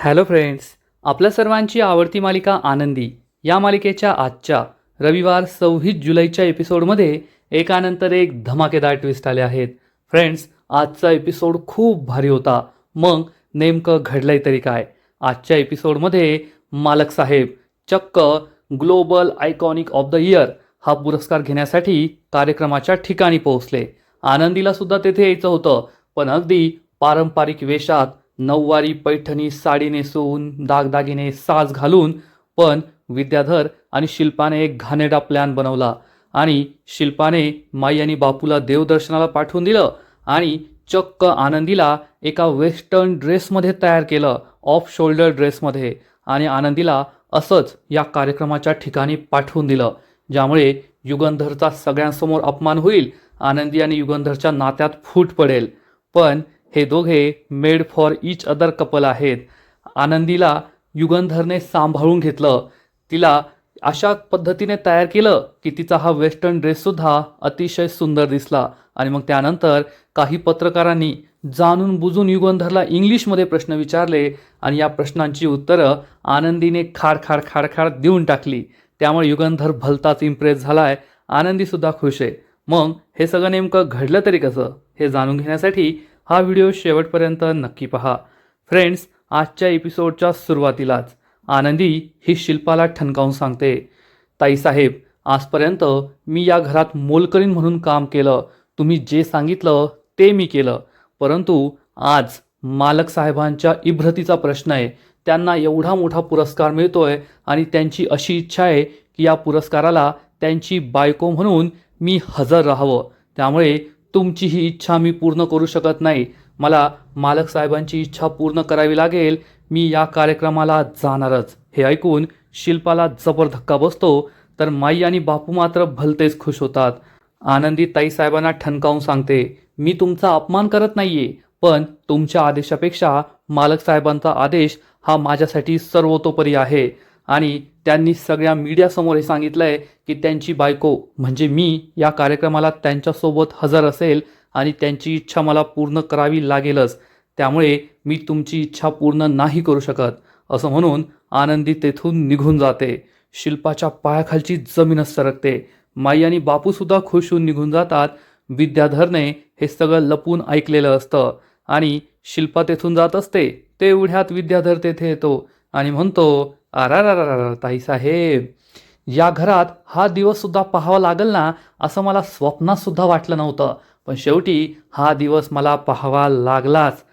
Hello friends, आपल्या सर्वांची आवडती मालिका आनंदी या मालिकेच्या आजच्या रविवार 26 जुलैच्या एपिसोडमध्ये एकानंतर एक धमाकेदार ट्विस्ट आले आहेत. फ्रेंड्स, आजचा एपिसोड खूप भारी होता. मग नेमकं घडलंय तरी काय? आजच्या एपिसोडमध्ये मालक साहेब चक्क global iconic of the year हा पुरस्कार घेण्यासाठी कार्यक्रमाच्या ठिकाणी पोहोचले. आनंदीला सुद्धा तेथे यायचं होतं, पण अगदी पारंपरिक वेशात नऊवारी पैठणी साडी नेसून दागदागिने साज घालून. पण विद्याधर आणि शिल्पाने एक घाणेरडा प्लॅन बनवला आणि शिल्पाने माई आणि बापूला देवदर्शनाला पाठवून दिलं आणि चक्क आनंदीला एका वेस्टर्न ड्रेसमध्ये तयार केलं, ऑफ शोल्डर ड्रेसमध्ये, आणि आनंदीला असंच या कार्यक्रमाच्या ठिकाणी पाठवून दिलं, ज्यामुळे युगंधरचा सगळ्यांसमोर अपमान होईल, आनंदी आणि युगंधरच्या नात्यात फूट पडेल. पण हे दोघे made for each other couple आहेत. आनंदीला युगंधरने सांभाळून घेतलं, तिला अशा पद्धतीने तयार केलं की तिचा हा वेस्टर्न ड्रेससुद्धा अतिशय सुंदर दिसला. आणि मग त्यानंतर काही पत्रकारांनी जाणून बुजून युगंधरला इंग्लिशमध्ये प्रश्न विचारले आणि या प्रश्नांची उत्तरं आनंदीने खाड खाड देऊन टाकली. त्यामुळे युगंधर भलताच इम्प्रेस झालाय, आनंदीसुद्धा खुश आहे. मग हे सगळं नेमकं घडलं तरी कसं, हे जाणून घेण्यासाठी हा व्हिडिओ शेवटपर्यंत नक्की पहा. फ्रेंड्स, आजच्या एपिसोडच्या सुरुवातीलाच आनंदी ही शिल्पाला ठणकावून सांगते, ताईसाहेब, आजपर्यंत मी या घरात मोलकरीण म्हणून काम केलं. तुम्ही जे सांगितलं ते मी केलं. परंतु आज मालक साहेबांच्या इब्रतीचा प्रश्न आहे. त्यांना एवढा मोठा पुरस्कार मिळतोय आणि त्यांची अशी इच्छा आहे की या पुरस्काराला त्यांची बायको म्हणून मी हजर राहावं. त्यामुळे तुमची ही इच्छा मी पूर्ण करू शकत नाही. मला मालक साहेबांची इच्छा पूर्ण करावी लागेल. मी या कार्यक्रमाला जाणारच. हे ऐकून शिल्पाला जबर धक्का बसतो, तर माई आणि बापू मात्र भलतेच खुश होतात. आनंदी ताईसाहेबांना ठणकावून सांगते, मी तुमचा अपमान करत नाहीये, पण तुमच्या आदेशापेक्षा मालक साहेबांचा आदेश हा माझ्यासाठी सर्वतोपरी आहे. आणि त्यांनी सगळ्या मीडियासमोर हे सांगितलंय की त्यांची बायको म्हणजे मी या कार्यक्रमाला त्यांच्यासोबत हजर असेल आणि त्यांची इच्छा मला पूर्ण करावी लागेलच. त्यामुळे मी तुमची इच्छा पूर्ण नाही करू शकत, असं म्हणून आनंदी तेथून निघून जाते. शिल्पाच्या पायाखालची जमीनच सरकते. माई आणि बापूसुद्धा खुश होऊन निघून जातात. विद्याधरने हे सगळं लपून ऐकलेलं असतं आणि शिल्पा तेथून जात असते. तेवढ्यात विद्याधर तेथे येतो आणि म्हणतो, अरारारारा ताईसाहेब, या घरात हा दिवससुद्धा पाहावा लागेल ना, असं मला स्वप्नातसुद्धा वाटलं नव्हतं, पण शेवटी हा दिवस मला पाहावा लागलाच.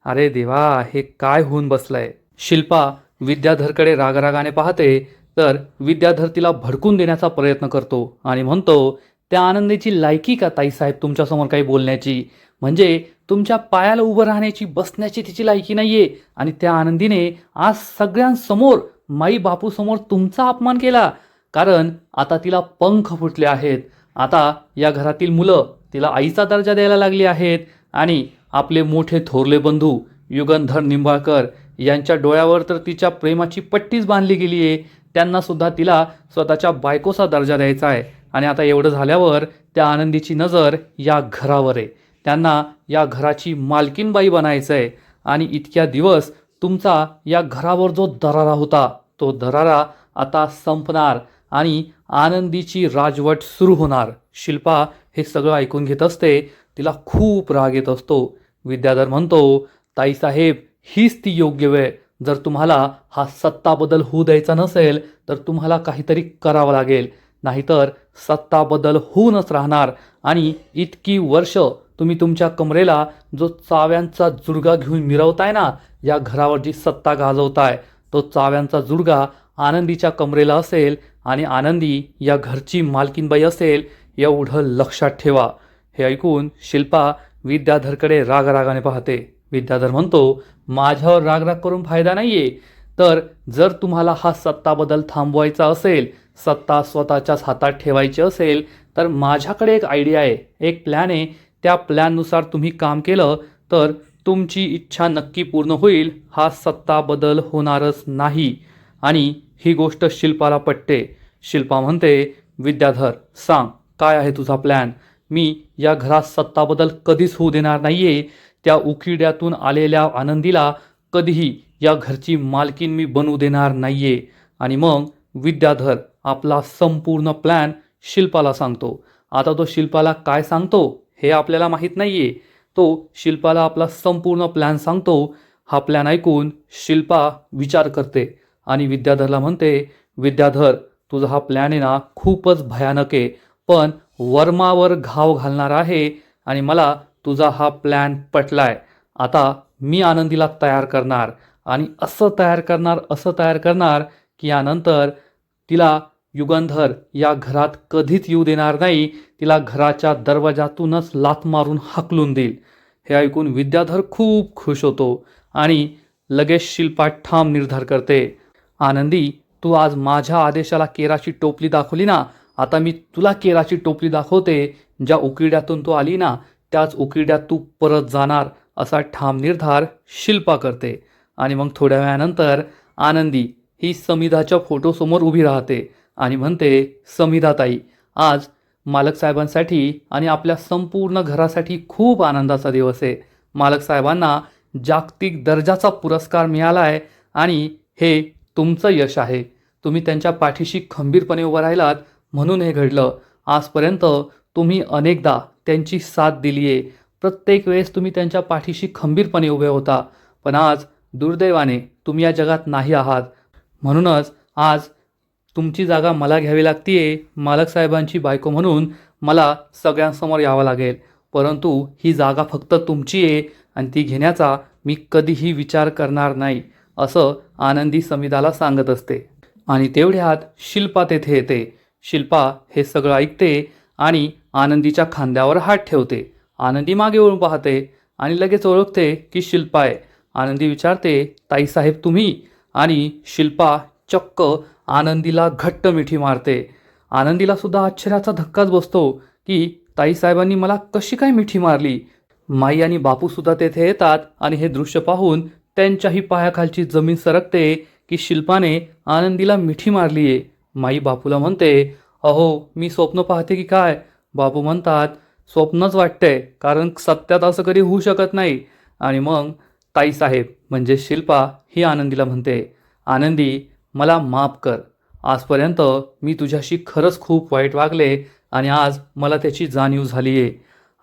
अरे देवा, हे काय होऊन बसलंय. शिल्पा विद्याधरकडे रागारागाने पाहते, तर विद्याधर तिला भडकून देण्याचा प्रयत्न करतो आणि म्हणतो, त्या आनंदीची लायकी का ताईसाहेब तुमच्यासमोर काही बोलण्याची? म्हणजे तुमच्या पायाला उभं राहण्याची, बसण्याची तिची लायकी नाहीये. आणि त्या आनंदीने आज सगळ्यांसमोर माई बापूसमोर तुमचा अपमान केला, कारण आता तिला पंख फुटले आहेत. आता या घरातील मुलं तिला आईचा दर्जा द्यायला लागली आहेत आणि आपले मोठे थोरले बंधू युगंधर निंबाळकर यांच्या डोळ्यावर तर तिच्या प्रेमाची पट्टीच बांधली गेली आहे. त्यांना सुद्धा तिला स्वतःच्या बायकोचा दर्जा द्यायचा आहे. आणि आता एवढं झाल्यावर त्या आनंदीची नजर या घरावर आहे. त्यांना या घराची मालकीनबाई बनायचं आहे. आणि इतक्या दिवस तुमचा या घरावर जो दरारा होता, तो दरारा आता संपणार आणि आनंदीची राजवट सुरू होणार. शिल्पा हे सगळं ऐकून घेत असते. तिला खूप राग येत असतो. विद्याधर म्हणतो, ताईसाहेब, हीच ती योग्य वेळ. जर तुम्हाला हा सत्ता बदल होऊ द्यायचा नसेल तर तुम्हाला काहीतरी करावं लागेल, नाहीतर सत्ता बदल होऊनच राहणार. आणि इतकी वर्ष तुम्ही तुमच्या कमरेला जो चाव्यांचा जुडगा घेऊन मिरवताय ना, या घरावर जी सत्ता गाजवताय, तो चाव्यांचा जुडगा आनंदीच्या कमरेला असेल आणि आनंदी या घरची मालकीनबाई असेल, एवढं लक्षात ठेवा. हे ऐकून शिल्पा विद्याधरकडे रागारागाने पाहते. विद्याधर म्हणतो, माझ्यावर रागराग करून फायदा नाहीये. तर जर तुम्हाला हा सत्ता बदल थांबवायचा असेल, सत्ता स्वतःच्याच हातात ठेवायची असेल, तर माझ्याकडे एक आयडिया आहे, एक प्लॅन आहे. त्या प्लॅननुसार तुम्ही काम केलं तर तुमची इच्छा नक्की पूर्ण होईल. हा सत्ता बदल होणारच नाही. आणि ही गोष्ट शिल्पाला पटते. शिल्पा म्हणते, विद्याधर, सांग काय आहे तुझा प्लॅन? मी या घरात सत्ता बदल कधीच होऊ देणार नाहीये. त्या उकिरड्यातून आलेल्या आनंदीला कधीही या घरची मालकीन मी बनवू देणार नाहीये. आणि मग विद्याधर आपला संपूर्ण प्लॅन शिल्पाला सांगतो. आता तो शिल्पाला काय सांगतो हे आपल्याला माहीत नाहीये. तो शिल्पाला आपला संपूर्ण प्लॅन सांगतो. हा प्लॅन ऐकून शिल्पा विचार करते आणि विद्याधरला म्हणते, विद्याधर तुझा हा प्लॅन आहे ना खूपच भयानक आहे, पण वर्मावर घाव घालणार आहे आणि मला तुझा हा प्लॅन पटलाय. आता मी आनंदीला तयार करणार आणि असं तयार करणार की यानंतर तिला युगंधर या घरात कधीच येऊ देणार नाही. तिला घराच्या दरवाजातूनच लाथ मारून हाकलून देईल. हे ऐकून विद्याधर खूप खुश होतो आणि लगेच शिल्पा ठाम निर्धार करते, आनंदी तू आज माझ्या आदेशाला केराची टोपली दाखवली ना, आता मी तुला केराची टोपली दाखवते. ज्या उकिरड्यातून तू आली ना त्याच उकिरड्यात तू परत जाणार, असा ठाम निर्धार शिल्पा करते. आणि मग थोड्या वेळानंतर आनंदी ही समिधाच्या फोटोसमोर उभी राहते आणि म्हणते, समिधाताई आज मालक साहेबांसाठी आणि आपल्या संपूर्ण घरासाठी खूप आनंदाचा दिवस आहे. मालक साहेबांना जागतिक दर्जाचा पुरस्कार मिळाला आहे आणि हे तुमचं यश आहे. तुम्ही त्यांच्या पाठीशी खंबीरपणे उभं राहिलात म्हणून हे घडलं. आजपर्यंत तुम्ही अनेकदा त्यांची साथ दिली आहे. प्रत्येक वेळेस तुम्ही त्यांच्या पाठीशी खंबीरपणे उभे होता, पण आज दुर्दैवाने तुम्ही या जगात नाही आहात. म्हणूनच आज तुमची जागा मला घ्यावी लागतीये. मालक साहेबांची बायको म्हणून मला सगळ्यांसमोर यावं लागेल, परंतु ही जागा फक्त तुमची आहे आणि ती घेण्याचा मी कधीही विचार करणार नाही, असं आनंदी समिधाला सांगत असते. आणि तेवढ्यात शिल्पा तेथे येते. शिल्पा हे सगळं ऐकते आणि आनंदीच्या खांद्यावर हात ठेवते. आनंदी मागे वळून पाहते आणि लगेच ओळखते की शिल्पा आहे. आनंदी विचारते, ताईसाहेब तुम्ही? आणि शिल्पा चक्क आनंदीला घट्ट मिठी मारते. आनंदीला सुद्धा आश्चर्याचा धक्काच बसतो की ताईसाहेबांनी मला कशी काय मिठी मारली. माई आणि बापूसुद्धा तेथे येतात आणि हे दृश्य पाहून त्यांच्याही पायाखालची जमीन सरकते की शिल्पाने आनंदीला मिठी मारली आहे. माई बापूला म्हणते, अहो मी स्वप्न पाहते की काय? बापू म्हणतात, स्वप्नच वाटतंय, कारण सत्यात असं कधी होऊ शकत नाही. आणि मग ताईसाहेब म्हणजे शिल्पा ही आनंदीला म्हणते, आनंदी मला माफ कर. आजपर्यंत मी तुझ्याशी खरंच खूप वाईट वागले आणि आज मला त्याची जाणीव झाली आहे.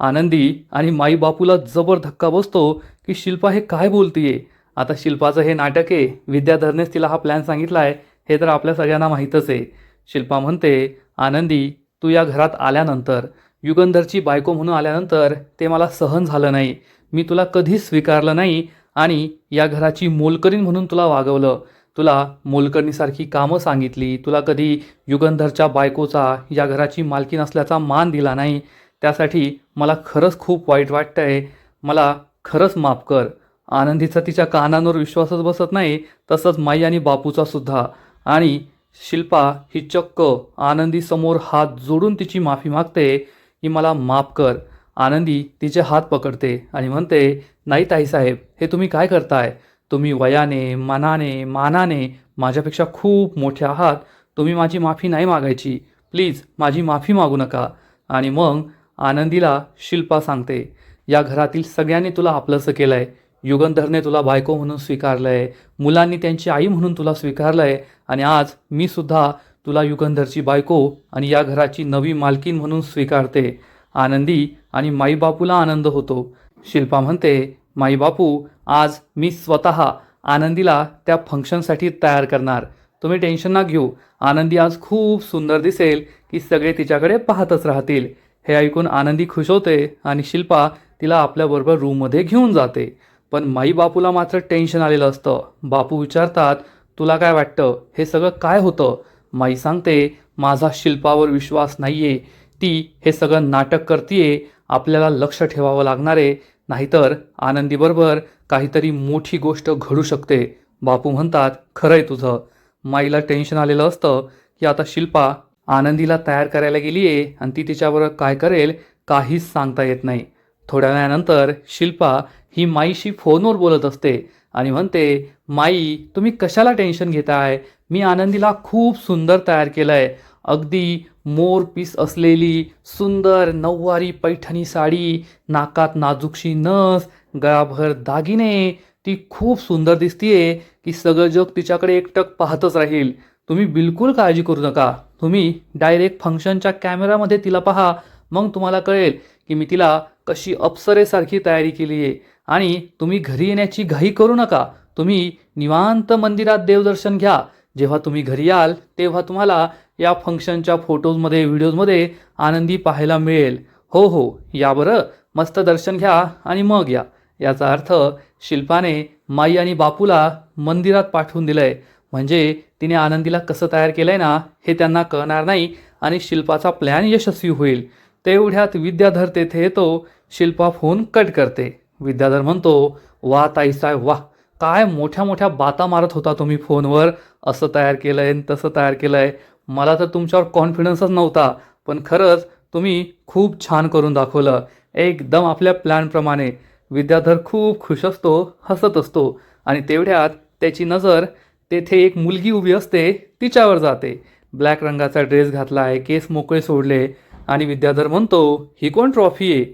आनंदी आणि माई बापूला जबर धक्का बसतो की शिल्पा हे काय बोलतीये. आता शिल्पाचं हे नाटक आहे. विद्याधरनेच तिला हा प्लॅन सांगितला आहे हे तर आपल्या सगळ्यांना माहीतच आहे. शिल्पा म्हणते, आनंदी तू या घरात आल्यानंतर, युगंधरची बायको म्हणून आल्यानंतर ते मला सहन झालं नाही. मी तुला कधीच स्वीकारलं नाही आणि या घराची मोलकरीण म्हणून तुला वागवलं. तुला मोलकरणीसारखी कामं सांगितली. तुला कधी युगंधरच्या बायकोचा, या घराची मालकीण असल्याचा मान दिला नाही. त्यासाठी मला खरंच खूप वाईट वाटतंय. मला खरंच माफ कर. आनंदीचा तिच्या कानांवर विश्वासच बसत नाही, तसंच माई आणि बापूचा सुद्धा. आणि शिल्पा ही चक्क आनंदीसमोर हात जोडून तिची माफी मागते की मला माफ कर. आनंदी तिचे हात पकडते आणि म्हणते, नाही ताईसाहेब हे तुम्ही काय करताय? तुम्ही वयाने, मानाने माझ्यापेक्षा खूप मोठे आहात. तुम्ही माझी माफी नाही मागायची. प्लीज माझी माफी मागू नका. आणि मग आनंदीला शिल्पा सांगते, या घरातील सगळ्यांनी तुला आपलंसं केलं आहे. युगंधरने तुला बायको म्हणून स्वीकारलं आहे. मुलांनी त्यांची आई म्हणून तुला स्वीकारलं आहे. आणि आज मी सुद्धा तुला युगंधरची बायको आणि या घराची नवी मालकीण म्हणून स्वीकारते. आनंदी आणि माईबापूला आनंद होतो. शिल्पा म्हणते, माईबापू आज मी स्वतः आनंदीला त्या फंक्शनसाठी तयार करणार. तुम्ही टेन्शन ना घेऊ. आनंदी आज खूप सुंदर दिसेल की सगळे तिच्याकडे पाहतच राहतील. हे ऐकून आनंदी खुश होते आणि शिल्पा तिला आपल्याबरोबर रूममध्ये घेऊन जाते. पण माई बापूला मात्र टेन्शन आलेलं असतं. बापू विचारतात, तुला काय वाटतं हे सगळं काय होतं? माई सांगते, माझा शिल्पावर विश्वास नाहीये. ती हे सगळं नाटक करतीये. आपल्याला लक्ष ठेवावं लागणार आहे, नाहीतर आनंदीबरोबर काहीतरी मोठी गोष्ट घडू शकते. बापू म्हणतात, खरंय तुझं. माईला टेन्शन आलेलं असतं की आता शिल्पा आनंदीला तयार करायला गेली आहे आणि ती तिच्याबरोबर काय करेल काहीच सांगता येत नाही. थोड्या वेळानंतर शिल्पा ही माईशी फोनवर बोलत असते आणि म्हणते, माई तुम्ही कशाला टेन्शन घेताय? मी आनंदीला खूप सुंदर तयार केलं आहे. अगदी मोर पीस असलेली सुंदर नऊवारी पैठणी साडी, नाकात नाजूकशी नस, गळाभर दागिने, ती खूप सुंदर दिसतीये की सगळं जग तिच्याकडे एकटक पाहतच राहील. तुम्ही बिलकुल काळजी करू नका. तुम्ही डायरेक्ट फंक्शनच्या कॅमेरामध्ये तिला पहा. मग तुम्हाला कळेल की मी तिला कशी अप्सरेसारखी तयारी केली आहे. आणि तुम्ही घरी येण्याची घाई करू नका. तुम्ही निवांत मंदिरात देवदर्शन घ्या. जेव्हा तुम्ही घरी याल तेव्हा तुम्हाला या फंक्शनच्या फोटोजमध्ये व्हिडिओजमध्ये आनंदी पाहायला मिळेल. हो हो, या बरं, मस्त दर्शन घ्या आणि मग या. याचा अर्थ शिल्पाने माई आणि बापूला मंदिरात पाठवून दिलंय. म्हणजे तिने आनंदीला कसं तयार केलंय ना हे त्यांना कळणार नाही आणि शिल्पाचा प्लॅन यशस्वी होईल. तेवढ्यात विद्याधर तेथे येतो. शिल्पा फोन कट करते. विद्याधर म्हणतो, वा ताईसाहेब वा, काय मोठ्या मोठ्या बाता मारत होता तुम्ही फोनवर. असं तयार केलंय तसं तयार केलंय. मला तर तुमच्यावर कॉन्फिडन्सच नव्हता. पण खरंच तुम्ही खूप छान करून दाखवलं, एकदम आपल्या प्लॅनप्रमाणे. विद्याधर खूप खुश असतो, हसत असतो आणि तेवढ्यात त्याची नजर तेथे एक मुलगी उभी असते तिच्यावर जाते. ब्लॅक रंगाचा ड्रेस घातला आहे, केस मोकळे सोडले आणि विद्याधर म्हणतो, ही कोण ट्रॉफी आहे?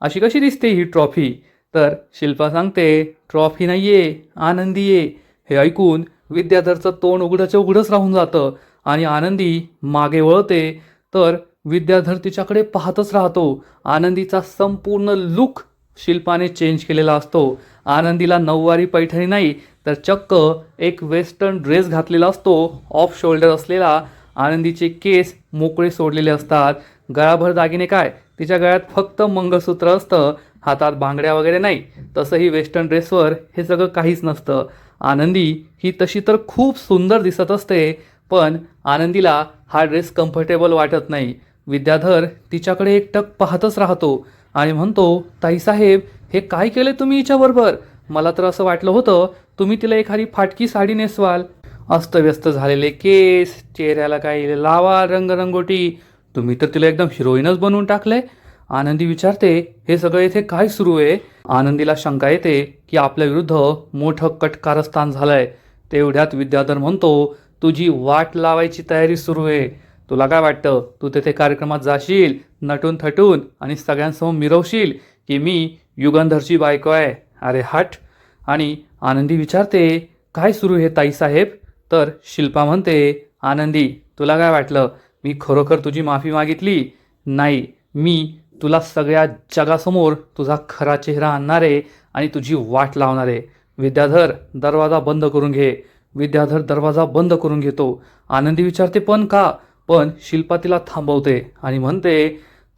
अशी कशी दिसते ही ट्रॉफी? तर शिल्पा सांगते, ट्रॉफी नाही आहे, आनंदी आहे. हे ऐकून विद्याधरचं तोंड उघडंच्या उघडंच राहून जातं आणि आनंदी मागे वळते. तर विद्याधर तिच्याकडे पाहतच राहतो. आनंदीचा संपूर्ण लुक शिल्पाने चेंज केलेला असतो. आनंदीला नऊवारी पैठणी नाही तर चक्क एक वेस्टर्न ड्रेस घातलेला असतो, ऑफ शोल्डर असलेला. आनंदीचे केस मोकळे सोडलेले असतात. गळाभर दागिने काय, तिच्या गळ्यात फक्त मंगळसूत्र असतं, हातात बांगड्या वगैरे नाही. तसंही वेस्टर्न ड्रेसवर हे सगळं काहीच नसतं. आनंदी ही तशी तर खूप सुंदर दिसत असते, पण आनंदीला हा ड्रेस कम्फर्टेबल वाटत नाही. विद्याधर तिच्याकडे एकटक पाहतच राहतो आणि म्हणतो, ताईसाहेब हे काय केले तुम्ही हिच्याबरोबर? मला तर असं वाटलं होतं तुम्ही तिला एखादी फाटकी साडी नेसवाल. अस्तव्यस्त झालेले केस, चेहऱ्याला काही लावा रंगरंगोटी, तुम्ही तर तिला एकदम हिरोईनच बनवून टाकले. आनंदी विचारते, हे सगळं इथे काय सुरू आहे? आनंदीला शंका येते की आपल्या विरुद्ध मोठं कटकारस्थान झालंय. तेवढ्यात विद्याधर म्हणतो, तुझी वाट लावायची तयारी सुरू आहे. तुला काय वाटतं तू तेथे कार्यक्रमात जाशील नटून थटून आणि सगळ्यांसमोर मिरवशील की मी युगंधरची बायको आहे? अरे हट. आणि आनंदी विचारते, काय सुरू आहे ताईसाहेब? तर शिल्पा म्हणते, आनंदी तुला काय वाटलं मी खरोखर तुझी माफी मागितली? नाही, मी तुला सगळ्या जगासमोर तुझा खरा चेहरा आणणार आहे आणि तुझी वाट लावणार आहे. विद्याधर दरवाजा बंद करून घे. विद्याधर दरवाजा बंद करून घेतो. आनंदी विचारते, पण का? पण शिल्पा तिला थांबवते आणि म्हणते,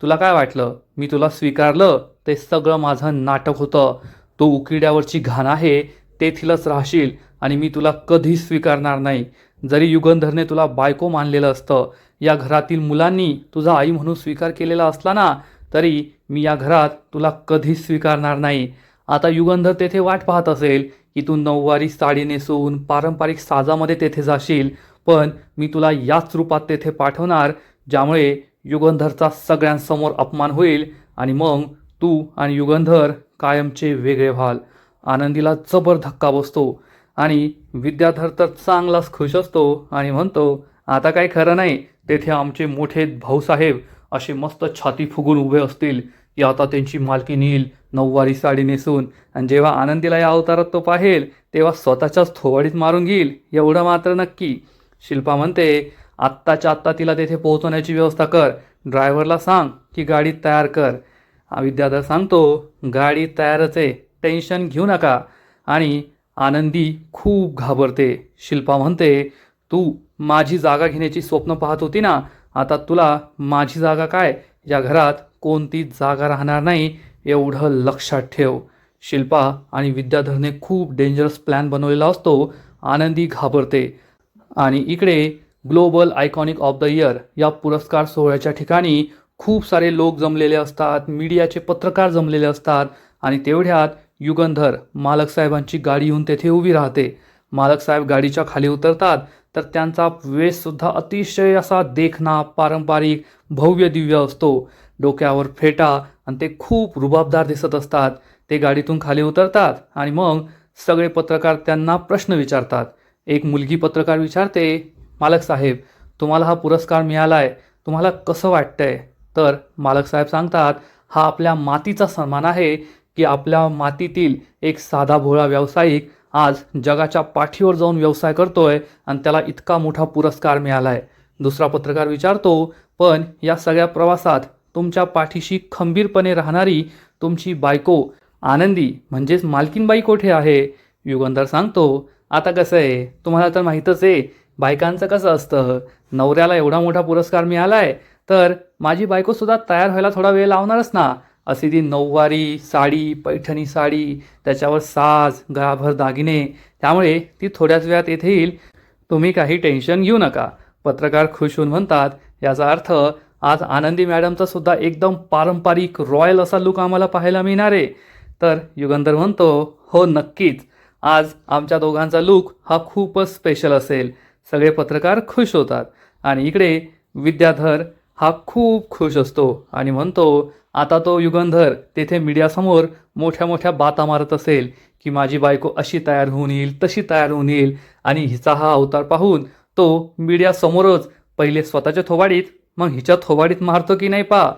तुला काय वाटलं मी तुला स्वीकारलं? ते सगळं माझं नाटक होतं. तू उकिड्यावरची घाण आहे, तेथीलच राहशील आणि मी तुला कधीच स्वीकारणार नाही. जरी युगंधरने तुला बायको मानलेलं असतं, या घरातील मुलांनी तुझा आई म्हणून स्वीकार केलेला असला ना, तरी मी या घरात तुला कधीच स्वीकारणार नाही. आता युगंधर तेथे वाट पाहत असेल की तू नऊवारी साडी नेसून पारंपरिक साजामध्ये तेथे जाशील, पण मी तुला याच रूपात तेथे पाठवणार ज्यामुळे युगंधरचा सगळ्यांसमोर अपमान होईल आणि मग तू आणि युगंधर कायमचे वेगळे व्हाल. आनंदीला जबर धक्का बसतो आणि विद्याधर तर चांगलाच खुश असतो आणि म्हणतो, आता काय खरं नाही, तेथे आमचे मोठे भाऊसाहेब असे मस्त छाती फुगून उभे असतील की आता त्यांची मालकीण येईल नऊवारी साडी नेसून आणि जेव्हा आनंदीला या अवतारात तो पाहेल तेव्हा स्वतःच्याच थोवाडीत मारून घेईल, एवढं मात्र नक्की. शिल्पा म्हणते, आत्ताच्या आत्ता तिला तेथे पोहोचवण्याची व्यवस्था कर. ड्रायव्हरला सांग की गाडी तयार कर. विद्याधर सांगतो, गाडी तयारच आहे, टेन्शन घेऊ नका. आणि आनंदी खूप घाबरते. शिल्पा म्हणते, तू माझी जागा घेण्याची स्वप्न पाहत होती ना, आता तुला माझी जागा काय, या घरात कोणतीच जागा राहणार नाही, एवढं लक्षात ठेव. शिल्पा आणि विद्याधरने खूप डेंजरस प्लॅन बनवलेला असतो. आनंदी घाबरते. आणि इकडे global iconic of the year या पुरस्कार सोहळ्याच्या ठिकाणी खूप सारे लोक जमलेले असतात, मीडियाचे पत्रकार जमलेले असतात आणि तेवढ्यात युगंधर मालक साहेबांची गाडी येऊन तेथे उभी राहते. मालक साहेब गाडीच्या खाली उतरतात तर त्यांचा वेशसुद्धा अतिशय असा देखणा पारंपरिक भव्य दिव्य असतो. डोक्यावर फेटा आणि ते खूप रुबाबदार दिसत असतात. ते गाडीतून खाली उतरतात आणि मग सगळे पत्रकार त्यांना प्रश्न विचारतात. एक मुलगी पत्रकार विचारते, मालक साहेब तुम्हाला हा पुरस्कार मिळाला आहे, तुम्हाला कसं वाटतंय? तर मालक साहेब सांगतात, हा आपल्या मातीचा सन्मान आहे की आपल्या मातीतील एक साधा भोळा व्यावसायिक आज जगाच्या पाठीवर जाऊन व्यवसाय करतोय आणि त्याला इतका मोठा पुरस्कार मिळालाय. दुसरा पत्रकार विचारतो, पण या सगळ्या प्रवासात तुमच्या पाठीशी खंबीरपणे राहणारी तुमची बायको आनंदी म्हणजेच मालकीनबाई कुठे आहे? युगंधर सांगतो, आता कसं आहे, तुम्हाला तर माहीतच आहे बायकांचं कसं असतं, नवऱ्याला एवढा मोठा पुरस्कार मिळालाय तर माझी बायकोसुद्धा तयार व्हायला थोडा वेळ लावणारच ना. अशी ती नऊवारी साडी, पैठणी साडी, त्याच्यावर साज, गळाभर दागिने, त्यामुळे ती थोड्याच वेळात येथे येईल. तुम्ही काही टेन्शन घेऊ नका. पत्रकार खुश होऊन म्हणतात, याचा अर्थ आज आनंदी मॅडमचा सुद्धा एकदम पारंपरिक रॉयल असा लुक आम्हाला पाहायला मिळणार आहे. तर युगंधर म्हणतो, हो नक्कीच, आज आमच्या दोघांचा लुक हा खूपच स्पेशल असेल. सगळे पत्रकार खुश होतात आणि इकडे विद्याधर हा खूप खुश असतो आणि म्हणतो, आता तो युगंधर तेथे मीडियासमोर मोठ्या मोठ्या बाता मारत असेल की माझी बायको अशी तयार होऊन येईल, तशी तयार होऊन येईल, आणि हिचा हा अवतार पाहून तो मीडियासमोरच पहिले स्वतःच्या थोबाडीत मग हिच्या थोबाडीत मारतो की नाही पा.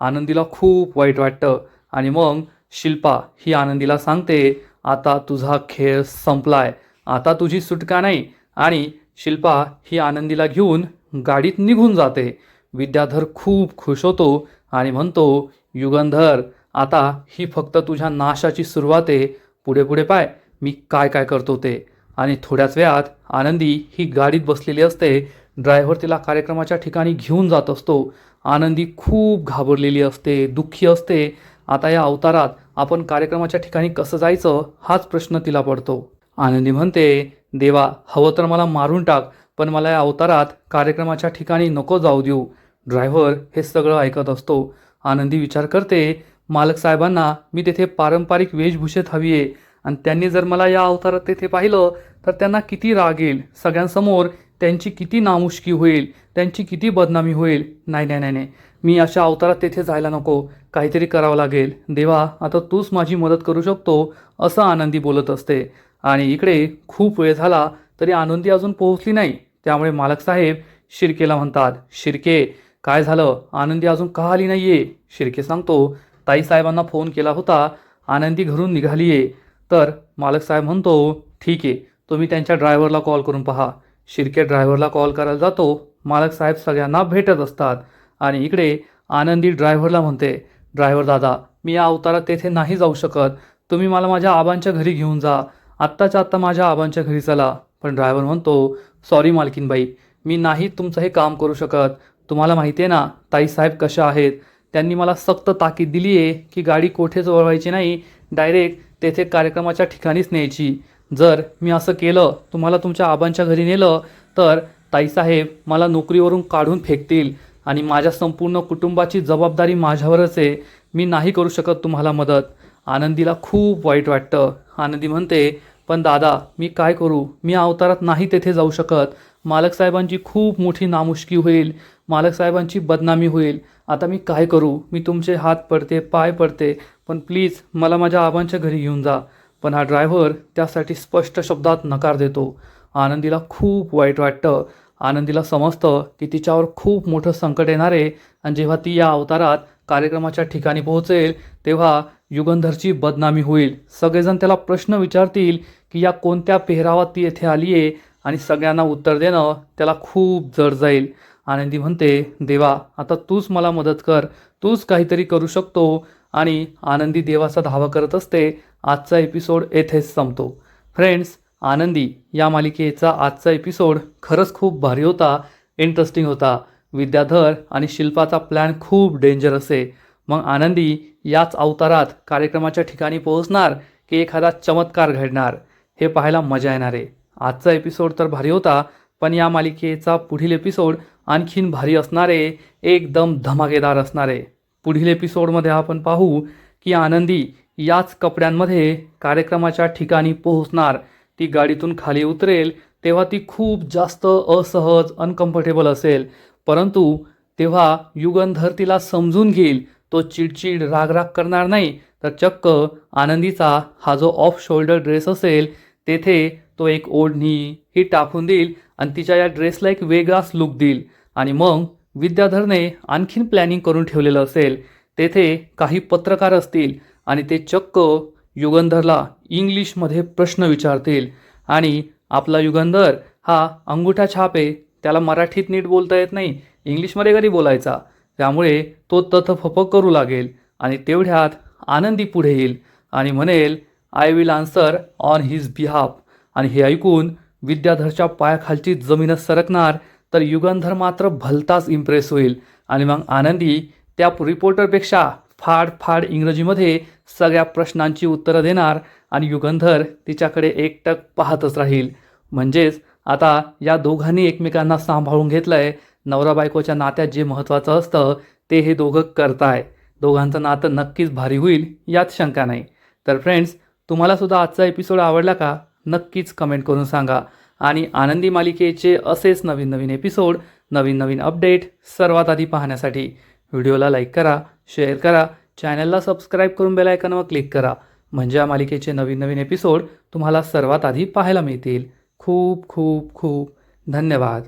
आनंदीला खूप वाईट वाटतं आणि मग शिल्पा ही आनंदीला सांगते, आता तुझा खेळ संपलाय, आता तुझी सुटका नाही. आणि शिल्पा ही आनंदीला घेऊन गाडीत निघून जाते. विद्याधर खूप खुश होतो आणि म्हणतो, युगंधर, आता ही फक्त तुझ्या नाशाची सुरुवात आहे. पुढे पुढे पाय मी काय काय करतो ते. आणि थोड्याच वेळात आनंदी ही गाडीत बसलेली असते. ड्रायव्हर तिला कार्यक्रमाच्या ठिकाणी घेऊन जात असतो. आनंदी खूप घाबरलेली असते, दुःखी असते. आता या अवतारात आपण कार्यक्रमाच्या ठिकाणी कसं जायचं हाच प्रश्न तिला पडतो. आनंदी म्हणते, देवा, हवं तर मला मारून टाक, पण मला या अवतारात कार्यक्रमाच्या ठिकाणी नको जाऊ देऊ. ड्रायव्हर हे सगळं ऐकत असतो. आनंदी विचार करते, मालक साहेबांना मी तेथे पारंपरिक वेशभूषेत हवी आहे आणि त्यांनी जर मला या अवतारात तेथे पाहिलं तर त्यांना किती राग येईल, सगळ्यांसमोर त्यांची किती नामुष्की होईल, त्यांची किती बदनामी होईल. नाही नाही नाही नाही, मी अशा अवतारात तेथे जायला नको, काहीतरी करावं लागेल. देवा, आता तूच माझी मदत करू शकतो, असं आनंदी बोलत असते. आणि इकडे खूप वेळ झाला तरी आनंदी अजून पोहोचली नाही. त्यामुळे मालक साहेब शिर्केला म्हणतात, शिर्के, काय झालं, आनंदी अजून का आली नाहीये? शिर्के सांगतो, ताईसाहेबांना फोन केला होता, आनंदी घरून निघाली आहे. तर मालक साहेब म्हणतो, ठीक आहे, तुम्ही त्यांच्या ड्रायव्हरला कॉल करून पहा. शिर्के ड्रायव्हरला कॉल करायला जातो. मालक साहेब सगळ्यांना भेटत असतात आणि इकडे आनंदी ड्रायव्हरला म्हणते, ड्रायव्हर दादा, मी या अवतारात तेथे नाही जाऊ शकत, तुम्ही मला माझ्या आबांच्या घरी घेऊन जा, आत्ताच्या आत्ता माझ्या आबांच्या घरी चला. पण ड्रायव्हर म्हणतो, सॉरी मालकीनबाई, मी नाही तुमचं हे काम करू शकत. तुम्हाला माहिती आहे ना ताईसाहेब कशा आहेत, त्यांनी मला सक्त ताकीद दिली आहे की गाडी कोठेच वळवायची नाही, डायरेक्ट तेथे कार्यक्रमाच्या ठिकाणीच न्यायची. जर मी असं केलं, तुम्हाला तुमच्या आबांच्या घरी नेलं, तर ताईसाहेब मला नोकरीवरून काढून फेकतील आणि माझ्या संपूर्ण कुटुंबाची जबाबदारी माझ्यावरच आहे. मी नाही करू शकत तुम्हाला मदत. आनंदीला खूप वाईट वाटतं. आनंदी म्हणते, पण दादा, मी काय करू, मी अवतारात नाही तेथे जाऊ शकत. मालक साहेबांची खूप मोठी नामुष्की होईल, मालक साहेबांची बदनामी होईल. आता मी काय करू, मी तुमचे हात पडते, पाय पडते, पण प्लीज मला माझ्या आबांच्या घरी घेऊन जा. पण हा ड्रायव्हर त्यासाठी स्पष्ट शब्दात नकार देतो. आनंदीला खूप वाईट वाटतं. आनंदीला समजतं की तिच्यावर खूप मोठं संकट येणार आहे आणि जेव्हा ती या अवतारात कार्यक्रमाच्या ठिकाणी पोहोचेल तेव्हा युगंधरची बदनामी होईल. सगळेजण त्याला प्रश्न विचारतील की या कोणत्या पेहरावात ती येथे आली आहे, आणि सगळ्यांना उत्तर देणं त्याला खूप जड जाईल. आनंदी म्हणते, देवा, आता तूच मला मदत कर, तूच काहीतरी करू शकतो. आणि आनंदी देवाचा धावा करत असते. आजचा एपिसोड येथेच संपतो. फ्रेंड्स, आनंदी या मालिकेचा आजचा एपिसोड खरंच खूप भारी होता, इंटरेस्टिंग होता. विद्याधर आणि शिल्पाचा प्लॅन खूप डेंजरस आहे. मग आनंदी याच अवतारात कार्यक्रमाच्या ठिकाणी पोहोचणार की एखादा चमत्कार घडणार, हे पाहायला मजा येणार आहे. आजचा एपिसोड तर भारी होता, पण या मालिकेचा पुढील एपिसोड आणखीन भारी असणार आहे, एकदम धमाकेदार असणार आहे. पुढील एपिसोडमध्ये आपण पाहू की आनंदी याच कपड्यांमध्ये कार्यक्रमाच्या ठिकाणी पोहोचणार. ती गाडीतून खाली उतरेल तेव्हा ती खूप जास्त असहज, अनकम्फर्टेबल असेल, परंतु तेव्हा युगंधर तिला समजून घेईल. तो चिडचिड, रागराग करणार नाही, तर चक्क आनंदीचा हा जो ऑफ शोल्डर ड्रेस असेल तेथे तो एक ओढणी ही टाकून देईल आणि तिच्या या ड्रेसला एक वेगळाच लुक देईल. आणि मग विद्याधरने आणखीन प्लॅनिंग करून ठेवलेलं असेल. तेथे काही पत्रकार असतील आणि ते चक्क युगंधरला इंग्लिशमध्ये प्रश्न विचारतील आणि आपला युगंधर हा अंगुठा छाप आहे, त्याला मराठीत नीट बोलता येत नाही, इंग्लिशमध्ये कधी बोलायचा, त्यामुळे तो तथफप करू लागेल आणि तेवढ्यात आनंदी पुढे येईल आणि म्हणेल I will answer on his behalf. आणि हे ऐकून विद्याधरच्या पायाखालची जमीनच सरकणार, तर युगंधर मात्र भलताच इम्प्रेस होईल आणि मग आनंदी त्या रिपोर्टरपेक्षा फाड इंग्रजीमध्ये सगळ्या प्रश्नांची उत्तरं देणार आणि युगंधर तिच्याकडे एकटक पाहतच राहील. म्हणजेच आता या दोघांनी एकमेकांना सांभाळून घेतलंय. नवरा बायकोच्या नात्यात जे महत्त्वाचं असतं ते हे दोघं करताय. दोघांचं नातं नक्कीच भारी होईल यात शंका नाही. तर फ्रेंड्स, तुम्हाला सुद्धा आजचा एपिसोड आवडला का? नक्कीच कमेंट करून सांगा. आणि आनंदी मालिकेचे असेच नवीन नवीन एपिसोड, नवीन नवीन अपडेट सर्वात आधी पाहण्यासाठी व्हिडिओला लाईक करा, शेअर करा, चॅनलला सबस्क्राईब करून बेल आयकॉनवर क्लिक करा. म्हणजे या मालिकेचे नवीन नवीन एपिसोड तुम्हाला सर्वात आधी पाहायला मिळतील. खूप खूप खूप धन्यवाद.